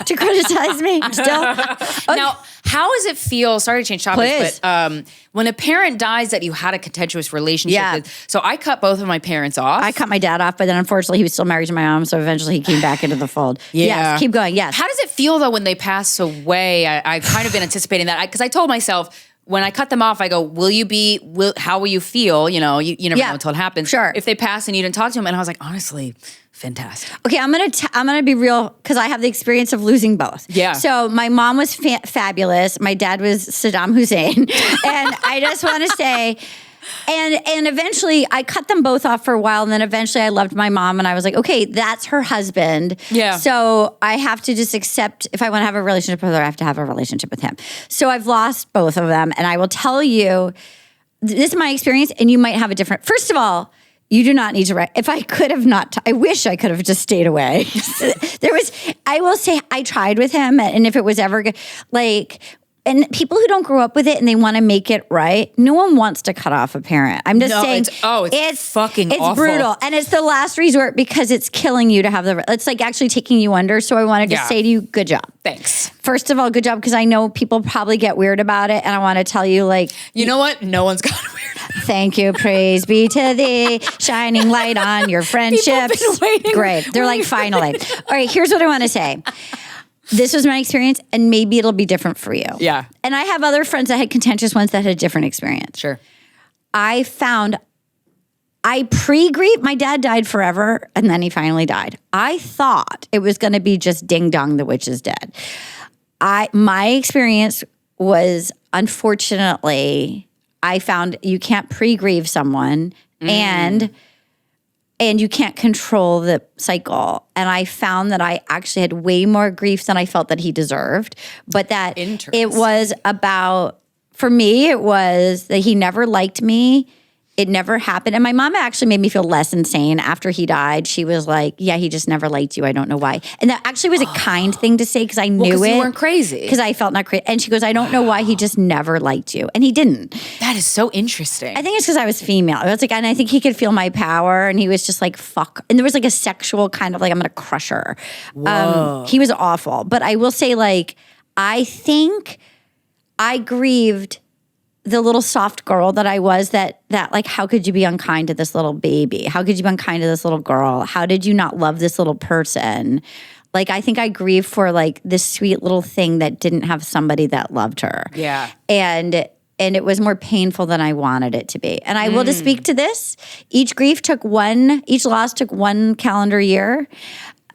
to criticize me still? Okay. Now, how does it feel? Sorry to change topics, Please. but when a parent dies that you had a contentious relationship Yeah. with. So I cut both of my parents off. I cut my dad off, but then unfortunately he was still married to my mom, so eventually he came back into the fold. Yeah. Yes, keep going, yes. How does it feel though when they pass away? I've kind of been anticipating that because I told myself when I cut them off, I go, how will you feel? You know, you never know until it happens. Sure. If they pass and you didn't talk to them, and I was like, honestly, fantastic. Okay, I'm gonna be real because I have the experience of losing both. Yeah. So my mom was fabulous. My dad was Saddam Hussein, and I just want to say. And eventually I cut them both off for a while, and then eventually I loved my mom, and I was like, okay, that's her husband. Yeah. So I have to just accept, if I want to have a relationship with her, I have to have a relationship with him. So I've lost both of them, and I will tell you, this is my experience, and you might have a different. First of all, you do not need to. If I could have not, I wish I could have just stayed away. I will say, I tried with him, and if it was ever good, like. And people who don't grow up with it and they want to make it right, no one wants to cut off a parent. I'm just saying, it's fucking awful. It's brutal, and it's the last resort because it's killing you to have it's like actually taking you under. So I wanted to say to you, good job. Thanks. First of all, good job, because I know people probably get weird about it, and I want to tell you, like, you know what? No one's got weird. Thank you, praise be to thee, shining light on your friendships. People have been waiting. Great, they're like, finally. All right, here's what I want to say. This was my experience, and maybe it'll be different for you. Yeah. And I have other friends that had contentious ones that had a different experience. Sure. I pre-grieved. My dad died forever, and then he finally died. I thought it was going to be just ding dong, the witch is dead. My experience was, unfortunately, I found you can't pre-grieve someone and you can't control the cycle. And I found that I actually had way more grief than I felt that he deserved. But that it was about, for me, it was that he never liked me. It never happened. And my mom actually made me feel less insane after he died. She was like, yeah, he just never liked you. I don't know why. And that actually was a kind thing to say because I knew it. You weren't crazy. Because I felt not crazy. And she goes, I don't know why he just never liked you. And he didn't. That is so interesting. I think it's because I was female. I was like, and I think he could feel my power. And he was just like, fuck. And there was like a sexual kind of like, I'm going to crush her. He was awful. But I will say, like, I think I grieved the little soft girl that I was, that like, how could you be unkind to this little baby? How could you be unkind to this little girl? How did you not love this little person? Like, I think I grieved for like this sweet little thing that didn't have somebody that loved her. Yeah. And it was more painful than I wanted it to be. And I will just speak to this. Each loss took one calendar year.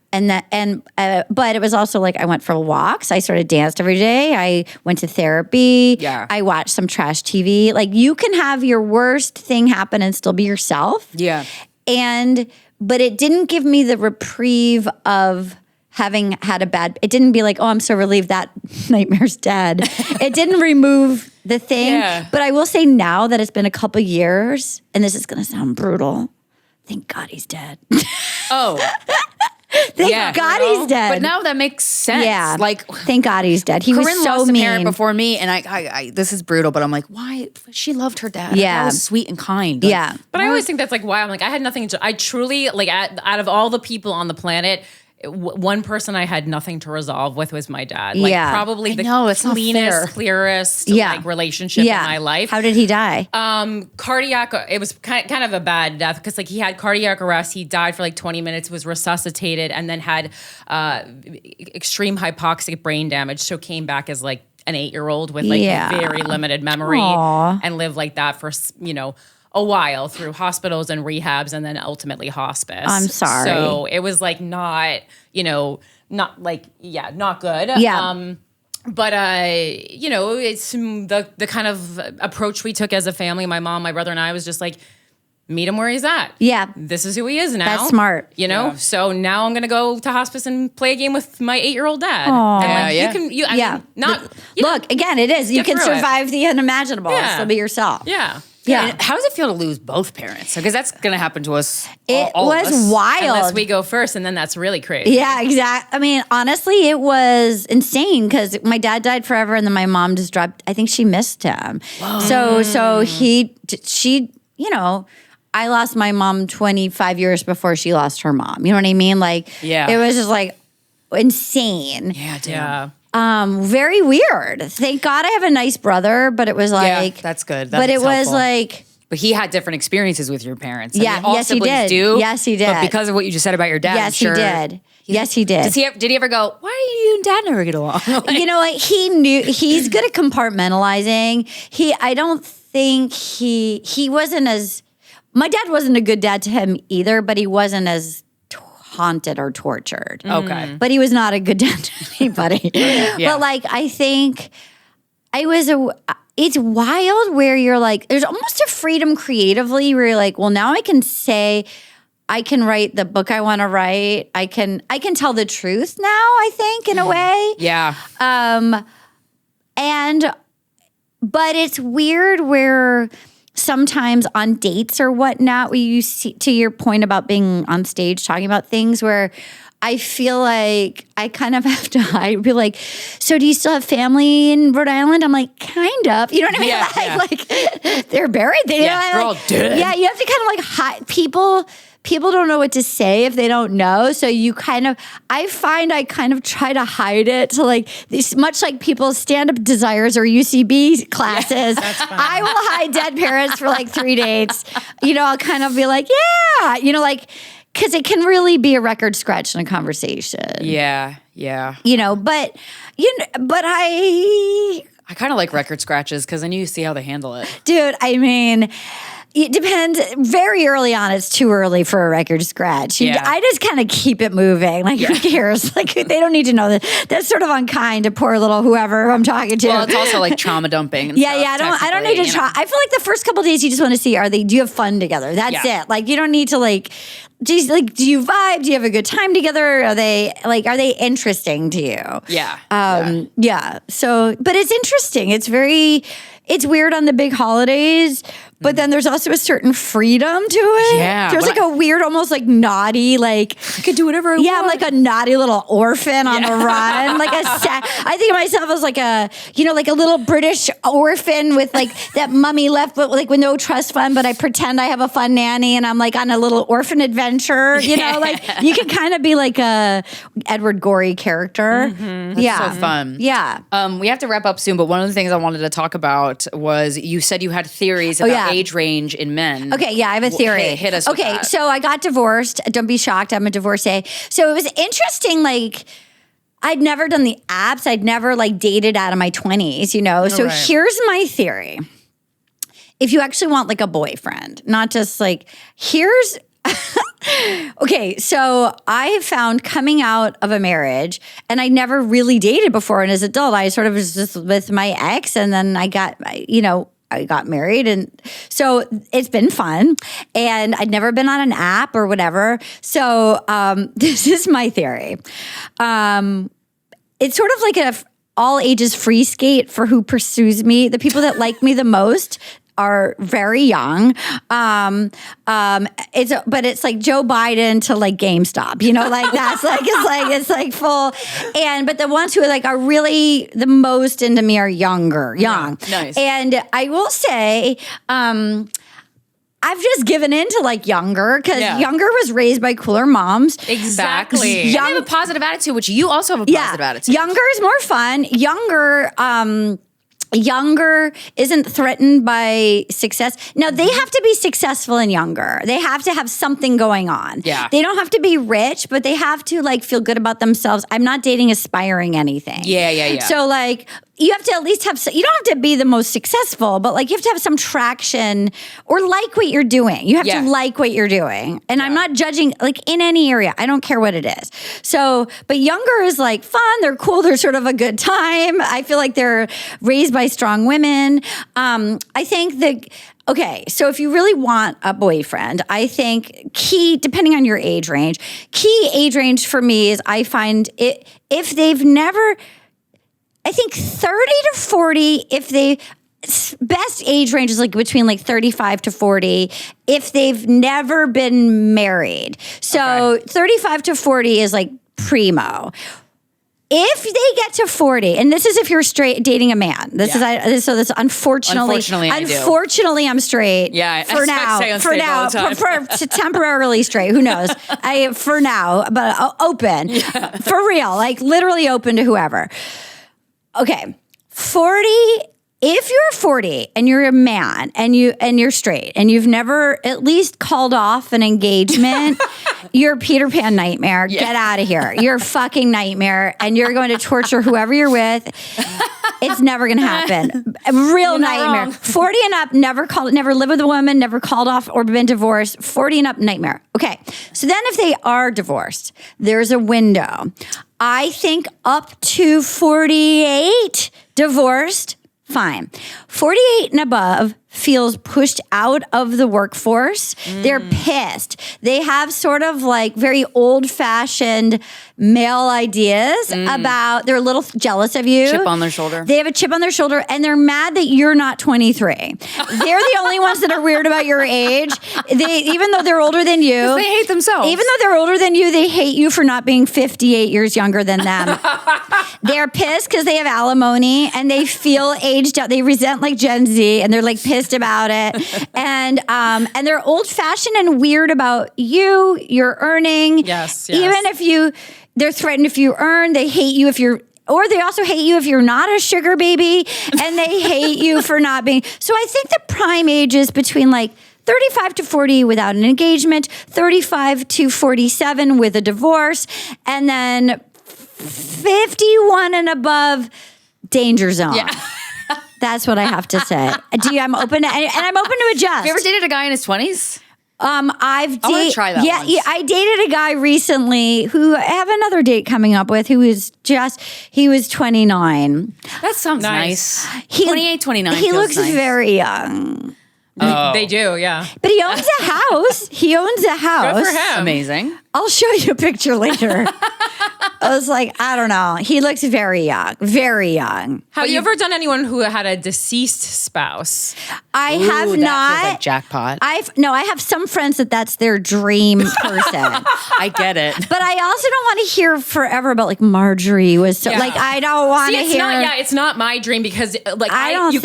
But it was also like I went for walks. I sort of danced every day. I went to therapy. Yeah. I watched some trash TV. Like, you can have your worst thing happen and still be yourself. Yeah. But it didn't give me the reprieve of having had it didn't be like, oh, I'm so relieved that nightmare's dead. It didn't remove the thing. Yeah. But I will say now that it's been a couple years, and this is going to sound brutal, thank God he's dead. Oh. Thank God he's dead. But now that makes sense. Yeah. Like, thank God he's dead. He Corinne was so lost mean. a parent before me, and I this is brutal, but I'm like, why? She loved her dad. Yeah. That was sweet and kind. Like, Yeah. But I always think that's like why I'm like, I had nothing to, I truly, like, out of all the people on the planet, one person I had nothing to resolve with was my dad. Like, Yeah. probably the it's not fair. cleanest, clearest like relationship in my life. How did he die? Cardiac, it was kind of a bad death because like he had cardiac arrest. He died for like 20 minutes, was resuscitated, and then had extreme hypoxic brain damage. So came back as like an 8-year-old with like very limited memory. Aww. And lived like that for, a while through hospitals and rehabs and then ultimately hospice. I'm sorry. So it was like not good. Yeah. But it's the kind of approach we took as a family. My mom, my brother, and I was just like, meet him where he's at. Yeah. This is who he is now. That's smart. So now I'm gonna go to hospice and play a game with my 8-year-old dad. Aww. And Look, again, it is. You can through it. survive the unimaginable. Yeah. Still be yourself. Yeah. Yeah. And how does it feel to lose both parents? Because that's going to happen to us. It all of was us. wild. Unless we go first, and then that's really crazy. Yeah, exactly. I mean, honestly, it was insane because my dad died forever, and then my mom just dropped. I think she missed him. Whoa. So she, I lost my mom 25 years before she lost her mom. You know what I mean? Like, it was just like insane. Yeah, damn. Yeah. Very weird. Thank God I have a nice brother, but it was like, that's good. But it was helpful. like. But he had different experiences with your parents. I Yeah, mean, all yes, he siblings did. do. Yes, he did. But because of what you just said about your dad, I'm Yes, sure he did. Yes, he did. Did he ever go, why do you and dad never get along? You know what? He knew he's good at compartmentalizing. I don't think he wasn't as. My dad wasn't a good dad to him either, but he wasn't as haunted or tortured. Okay. But he was not a good dad to anybody. But like, I think it's wild where you're like, there's almost a freedom creatively where you're like, well, now I can say, I can write the book I want to write. I can tell the truth now, I think, in a way. Yeah. But it's weird where sometimes on dates or whatnot, where you see, to your point about being on stage talking about things, where I feel like I kind of have to hide, be like, so do you still have family in Rhode Island? I'm like, kind of. You know what I mean? Yeah, like they're buried there. Yeah, they're all dead. Yeah, you have to kind of like hide. People don't know what to say if they don't know. So I find I kind of try to hide it to like, much like people's stand-up desires or UCB classes. I will hide dead parents for like 3 dates. I'll kind of be like, because it can really be a record scratch in a conversation. Yeah. But I kind of like record scratches because then you see how they handle it. Dude, I mean, It depends. Very early on, it's too early for a record scratch. I just kind of keep it moving. Like, who cares? Like, they don't need to know that. That's sort of unkind to poor little whoever I'm talking to. Well, it's also like trauma dumping. And I don't need to try. I feel like the first couple of days you just want to see, do you have fun together? That's it. Like, you don't need to like, do you vibe? Do you have a good time together? Are they interesting to you? Yeah. So, but it's interesting. It's weird on the big holidays, but then there's also a certain freedom to it. Yeah. There's like a weird, almost like naughty, like I could do whatever I want. I'm like a naughty little orphan on the run. Like I think of myself as like a little British orphan with like that mummy left, but like with no trust fund, but I pretend I have a fun nanny and I'm like on a little orphan adventure. You know, like you can kind of be like a Edward Gorey character. That's so fun. Yeah. We have to wrap up soon, but one of the things I wanted to talk about was you said you had theories about age range in men. Okay, yeah, I have a theory. Hit us with that. So I got divorced. Don't be shocked, I'm a divorcee. So it was interesting, like, I'd never done the apps. I'd never, like, dated out of my 20s, you know? So here's my theory. If you actually want, like, a boyfriend, not just, like, here's... Okay, so I have found coming out of a marriage, and I never really dated before, and as an adult, I sort of was just with my ex, and then I got married, and so it's been fun, and I'd never been on an app or whatever. So this is my theory. It's sort of like an all ages free skate for who pursues me. The people that like me the most are very young. It's like Joe Biden to like GameStop, you know, like that's like, it's like full. But the ones who are really the most into me are young. Yeah, nice. And I will say, I've just given in to like younger because younger was raised by cooler moms. Exactly. Young, they have a positive attitude, which you also have a positive attitude. Younger is more fun. Younger isn't threatened by success. Now, they have to be successful and younger. They have to have something going on. Yeah. They don't have to be rich, but they have to like feel good about themselves. I'm not dating aspiring anything. Yeah. So like, you have to at least have, you don't have to be the most successful, but like you have to have some traction or like what you're doing. You have to like what you're doing. And I'm not judging like in any area. I don't care what it is. So, but younger is like fun. They're cool. They're sort of a good time. I feel like they're raised by strong women. I think that, okay, so if you really want a boyfriend, I think depending on your age range, key age range for me is I find it, if they've never, I think 30 to 40, best age range is like between like 35 to 40 if they've never been married. So 35 to 40 is like primo. If they get to 40, and this is if you're straight dating a man. This unfortunately I'm straight. Yeah, for now, temporarily straight. Who knows? For now, but open for real, like literally open to whoever. Okay, 40. If you're 40 and you're a man and you're straight and you've never at least called off an engagement, you're a Peter Pan nightmare. Yeah. Get out of here. You're a fucking nightmare and you're going to torture whoever you're with. It's never going to happen. A real nightmare. 40 and up, never lived with a woman, never called off or been divorced. 40 and up, nightmare. Okay. So then if they are divorced, there's a window. I think up to 48 divorced, fine. 48 and above feels pushed out of the workforce. They're pissed. They have sort of like very old-fashioned male ideas about, they're a little jealous of you. Chip on their shoulder. They have a chip on their shoulder and they're mad that you're not 23. They're the only ones that are weird about your age. Even though they're older than you. They hate themselves. Even though they're older than you, they hate you for not being 58 years younger than them. They're pissed because they have alimony and they feel aged out. They resent like Gen Z and they're like pissed about it. And they're old fashioned and weird about you, your earning. Yes. Even if they're threatened if you earn, they hate you if you're, or they also hate you if you're not a sugar baby and they hate you for not being. So I think the prime age is between like 35 to 40 without an engagement, 35 to 47 with a divorce, and then 51 and above, danger zone. Yeah. That's what I have to say. I'm open to, and I'm open to adjust. Have you ever dated a guy in his 20s? I want to try that once. Yeah, I dated a guy recently who I have another date coming up with who is he was 29. That sounds nice. 28, 29. He looks nice. very young. They do, yeah. But he owns a house. Good for him. Amazing. I'll show you a picture later. I was like, I don't know. He looks very young. Very young. Have you ever done anyone who had a deceased spouse? I have That not. feels like jackpot. I have some friends that's their dream person. I get it. But I also don't want to hear forever about like Marjorie was so, Yeah. like I don't want to hear. It's not my dream because like you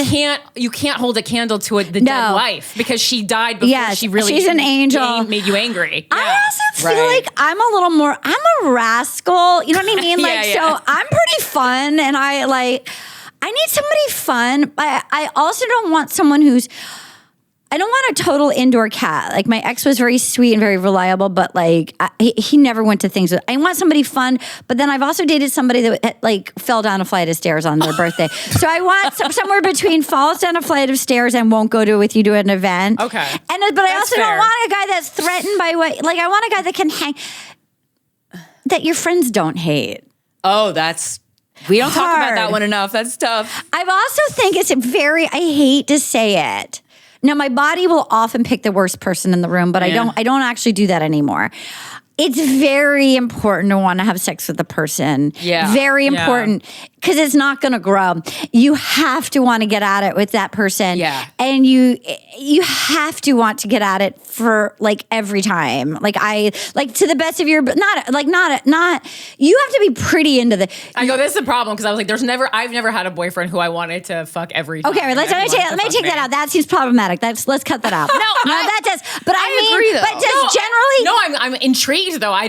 can't hold a candle to the dead wife because she died before she really she's an angel. made you angry. Yeah. I also feel like I'm a rascal. You know what I mean? So I'm pretty fun and I need somebody fun. But I also don't want someone I don't want a total indoor cat. Like my ex was very sweet and very reliable, but like he never went to things. I want somebody fun, but then I've also dated somebody that like fell down a flight of stairs on their birthday. So I want somewhere between falls down a flight of stairs and won't go with you to an event. Okay. But I also don't want a guy that's threatened by I want a guy that can hang, that your friends don't hate. Oh, we don't talk about Hard. that one enough. That's tough. I also think I hate to say it. Now, my body will often pick the worst person in the room, but I don't actually do that anymore. It's very important to want to have sex with the person. Yeah. Very important because it's not going to grow. You have to want to get at it with that person. Yeah. And you have to want to get at it for like every time. Like to the best of your, not, you have to be pretty into the. I go, this is the problem because I was like, I've never had a boyfriend who I wanted to fuck every time. Okay, let me take that out. That seems problematic. Let's cut that out. That does. But I agree, though. but just generally. No, I'm intrigued though. I'm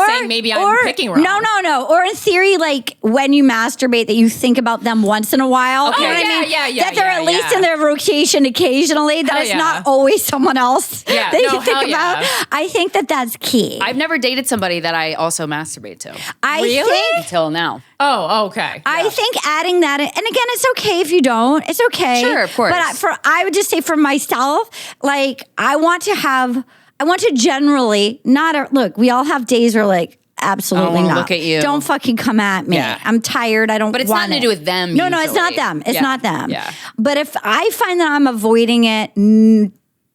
saying maybe I'm picking wrong. No. Or in theory, like when you masturbate, that you think about them once in a while. Okay. You know what I mean? Yeah. That they're at least in their rotation occasionally. That it's not always someone else. Yeah. That you think about. I think that's key. I've never dated somebody that I also masturbate to. I think until now. Oh, okay. I think adding that in, and again, it's okay if you don't. It's okay. Sure, of course. But I would just say for myself, like I want to generally look. We all have days where like absolutely not. Look at you. Don't fucking come at me. Yeah. I'm tired. I don't. But it's want nothing to do with them. No, it's usually. not them. It's not them. Yeah. But if I find that I'm avoiding it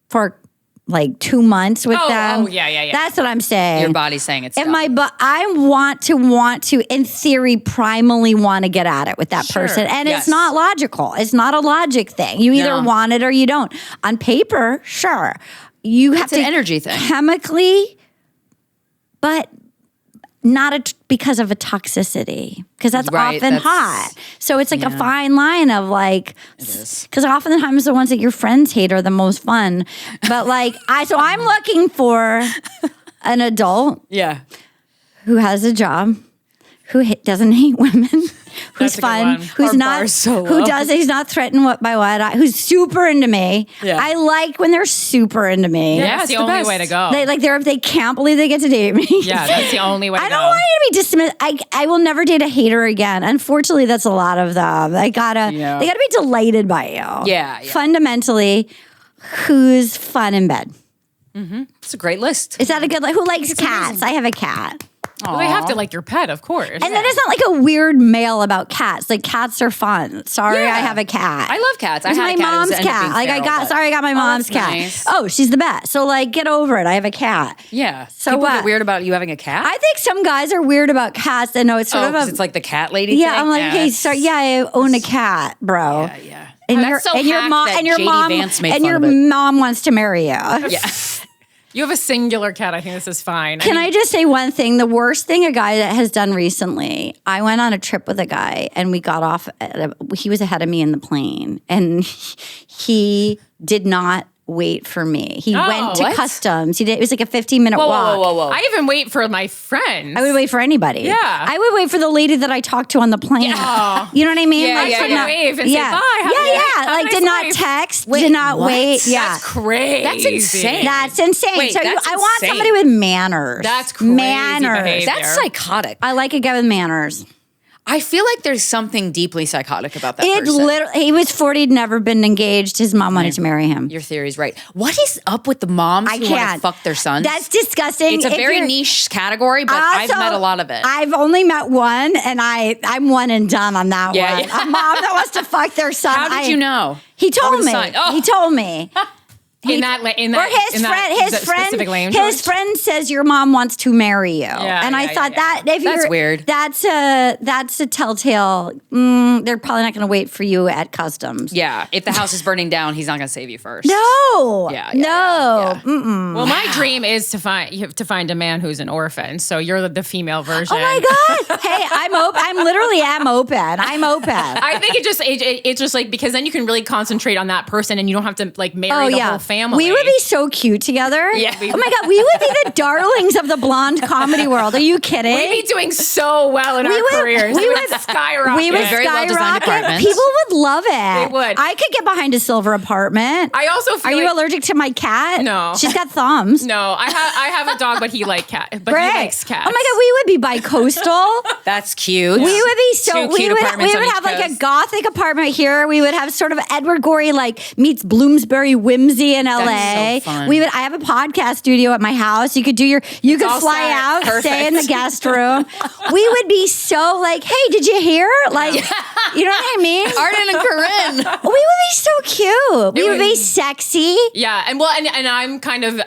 for like 2 months with them, that's what I'm saying. Your body's saying it's. If I want to, in theory, primally want to get at it with that person, and it's not logical. It's not a logic thing. You either want it or you don't. On paper, sure, you have It's an energy thing, chemically, but not because of a toxicity, because that's often hot. So it's like a fine line of like, because oftentimes the ones that your friends hate are the most fun. But like I'm looking for an adult, who has a job, who doesn't hate women, who's fun, who's not, he's not threatened by what, who's super into me. Yeah. I like when they're super into me. Yeah, that's the only way to go. They can't believe they get to date me. Yeah, that's the only way to go. I don't want you to be dismissed. I will never date a hater again. Unfortunately, that's a lot of them. They gotta be delighted by you. Yeah. Fundamentally, who's fun in bed? Mm-hmm. It's a great list. Is that a good? Who likes cats? Amazing. I have a cat. Well, they have to like your pet, of course. And then it's not like a weird male about cats. Like cats are fun. Sorry, I have a cat. I love cats. It's my mom's cat. Like I got my mom's cat. Nice. Oh, she's the best. So like, get over it. I have a cat. Yeah. So people what? get weird about you having a cat. I think some guys are weird about cats. I know it's sort of it's like the cat lady. Yeah, thing? I'm like, okay, so I own a cat, bro. Yeah. And your mom wants to marry you. Yeah. You have a singular cat. I think this is fine. Can I just say one thing? The worst thing a guy that has done recently, I went on a trip with a guy and we got off, he was ahead of me in the plane and he did not wait for me. He went to customs. It was like a 15-minute walk. Whoa. I even wait for my friends. I would wait for anybody. Yeah. I would wait for the lady that I talked to on the plane. Yeah. You know what I mean? Yeah, like, wave and say bye. Like did not text, did not wait. Yeah. That's crazy. That's insane. That's insane. Wait, so that's I want insane. somebody with manners. That's crazy manners. behavior. That's psychotic. I like a guy with manners. I feel like there's something deeply psychotic about that It person. literally, he was 40, he'd never been engaged. His mom wanted to marry him. Your theory's right. What is up with the moms who want to fuck their sons? That's disgusting. It's a very niche category, but I've met a lot of it. I've only met one, and I'm one and done on that one. Yeah. A mom that wants to fuck their son. How did you know? He told me. Oh. He told me. Or his friend says your mom wants to marry you, and I thought that if that's weird. That's a telltale. They're probably not going to wait for you at customs. Yeah, if the house is burning down, he's not going to save you first. No, Yeah. Well, my dream is to find a man who's an orphan. So you're the female version. Oh my god! Hey, I'm open. I'm literally open. I'm open. I think it's just like, because then you can really concentrate on that person, and you don't have to like marry the whole family. We would be so cute together. Yeah. Oh my god, we would be the darlings of the blonde comedy world. Are you kidding? We'd be doing so well in our careers. We would skyrocket. We would very well-designed skyrocket. apartments. People would love it. They would. I could get behind a silver apartment. I also feel Are you allergic to my cat? No. She's got thumbs. No, I have a dog, but he likes cats. Great. He likes cats. Oh my god, we would be bi-coastal. That's cute. We would be so. Two We cute would apartments on have each like a coast. gothic apartment here. We would have sort of Edward Gorey like meets Bloomsbury Whimsy in LA. That's so fun. I have a podcast studio at my house. You could could all fly set. out, Perfect. stay in the guest room. We would be so like, hey, did you hear? Like, you know what I mean? Arden and Corinne. We would be so cute. We would be sexy. Yeah, and I'm kind of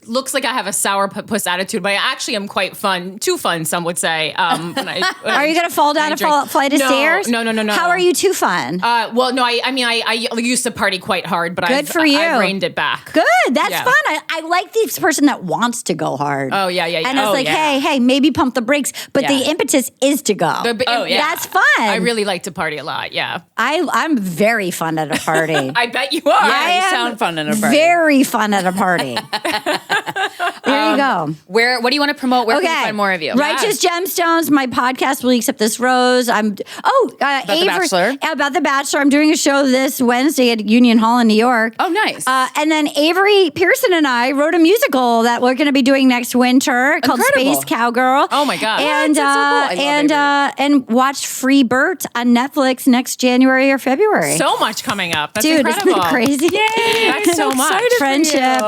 looks like I have a sour puss attitude, but I actually am quite fun. Too fun, some would say. Are you gonna fall down a flight of stairs? No. How are you too fun? Well, no, I used to party quite hard, but Good for you. I've reined it back. Good. That's Yeah. fun. I like this person that wants to go hard. Oh, yeah. And it's Oh, like, yeah. hey, maybe pump the brakes, but Yeah. the impetus is to go. That's fun. I really like to party a lot. Yeah, I'm very fun at a party. I bet you are. Yeah, you sound fun in a party. Very fun at a party. There you go. What do you want to promote? Where can we find more of you? Righteous Gemstones, my podcast, Will You Accept This Rose? The Bachelor. About The Bachelor. I'm doing a show this Wednesday at Union Hall in New York. Oh, nice. And then Avery Pearson and I wrote a musical that we're going to be doing next winter called Incredible. Space Cowgirl. Oh my God. And What? That's so cool. I love and watch Free Bert on Netflix next January or February. So much coming up. That's Dude, incredible. isn't it crazy? That's so much.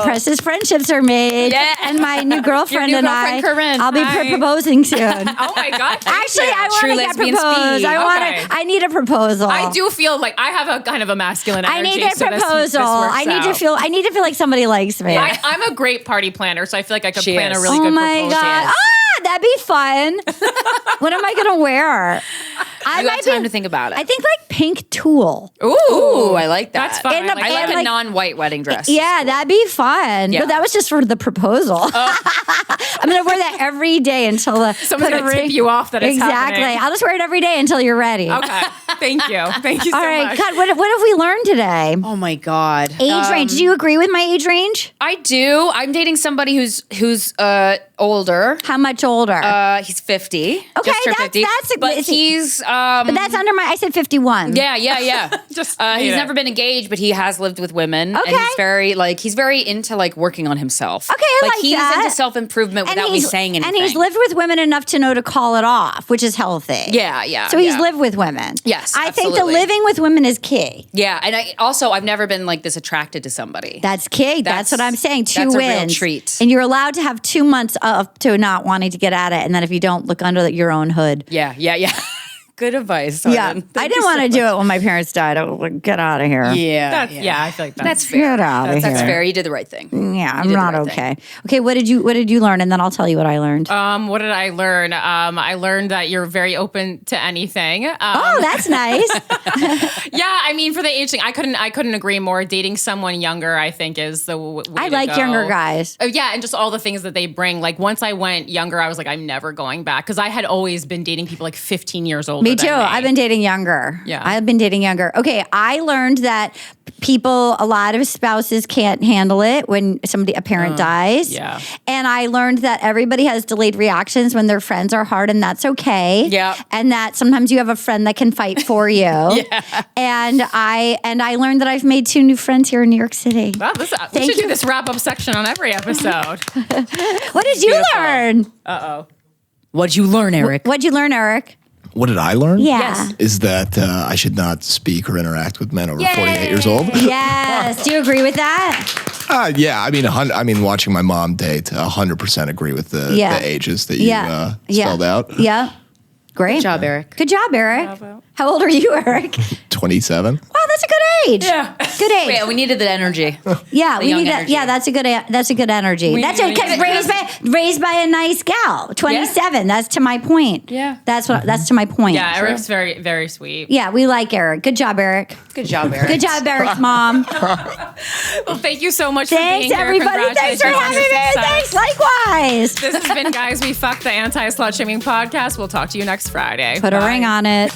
Precious friendships are made. Yeah. And my new girlfriend Your new and I, girlfriend, Corinne. I'll be Hi. proposing soon. Oh my God. Actually, I True want to get lesbian proposed. speed. Okay. I need a proposal. I do feel like I have a kind of a masculine energy. I need a so this proposal. works I need out. to feel like somebody likes me. I'm a great party planner, so I feel like I could She plan is. a really Oh good my proposal. god! That'd be fun. What am I gonna wear? I you have time to think about it. I think like pink tulle. Ooh, I like that. That's fun. And the- I I like like and a non-white wedding dress. Yeah, that'd be fun. Yeah. But that was just for the proposal. I'm gonna wear that every day until the Someone's put a gonna tip ring- you off that it's exactly. happening. I'll just wear it every day until you're ready. Okay. Thank you. Thank you so All right, much. God, what have we learned today? Oh my God. Age range. Do you agree with my age range? I do. I'm dating somebody who's older. How much older? He's 50. Okay, just turned that's- 50. that's a- but is he- he's but that's under my. I said 51. yeah. Just He's never been engaged, but he has lived with women. Okay. And he's very into like working on himself. Okay, I like he's that. into self-improvement without me saying anything. And he's lived with women enough to know to call it off, which is healthy. Yeah. So he's lived with women. Yes, I think the absolutely. living with women is key. Yeah, and I've never been like this attracted to somebody. That's key. That's what I'm saying. 2 that's a real wins. treat. And you're allowed to have 2 months to not wanting to get at it. And then if you don't, look under your own hood. Yeah. Good advice. Yeah. Arden. I didn't want to do it when my parents died. I was like, get out of here. Yeah. Yeah, I feel like That's fair. Get out of here. That's fair. You did the right thing. Yeah, I'm did the not right okay. Okay, what did you learn? And then I'll tell you what I learned. What did I learn? I learned that you're very open to anything. Oh, that's nice. Yeah, I mean, for the age thing, I couldn't agree more. Dating someone younger, I think, is the way I to like go. younger guys. Yeah, and just all the things that they bring. Like once I went younger, I was like, I'm never going back because I had always been dating people like 15 years older. Me too. than me. I've been dating younger. Yeah. I've been dating younger. Okay, I learned that a lot of spouses can't handle it when a parent dies. yeah. And I learned that everybody has delayed reactions when their friends are hard, and that's okay. Yeah. And that sometimes you have a friend that can fight for you. Yeah. And I learned that I've made 2 new friends here in New York City. Wow, we should do this wrap up section on every episode. What did you learn? Uh-oh. What'd you learn, Eric? What'd you learn, Eric? What did I learn? Yeah. Yes. Is that I should not speak or interact with men over 48 years old. Yes. Do you agree with that? Yeah, I mean, watching my mom date, 100% agree with the ages that you spelled out. Yeah. Great. Good job, Eric. Good job, Eric. How old are you, Eric? 27. Wow, that's a good age. Yeah. Good age. Wait, we needed that energy. Yeah, we young need that. energy. Yeah, that's a good energy. That's it. Because raised by a nice gal, 27. Yeah. That's to my point. Yeah. That's to my point. Yeah, Eric's very, very sweet. Yeah, we like Eric. Good job, Eric. Good job, Eric. Good job, Eric's mom. Well, thank you so much for Thanks, being here. everybody. Thanks for having me. Thanks, likewise. This has been Guys We Fuck, the Anti-Slut Shaming Podcast. We'll talk to you next Friday. Put a ring on it.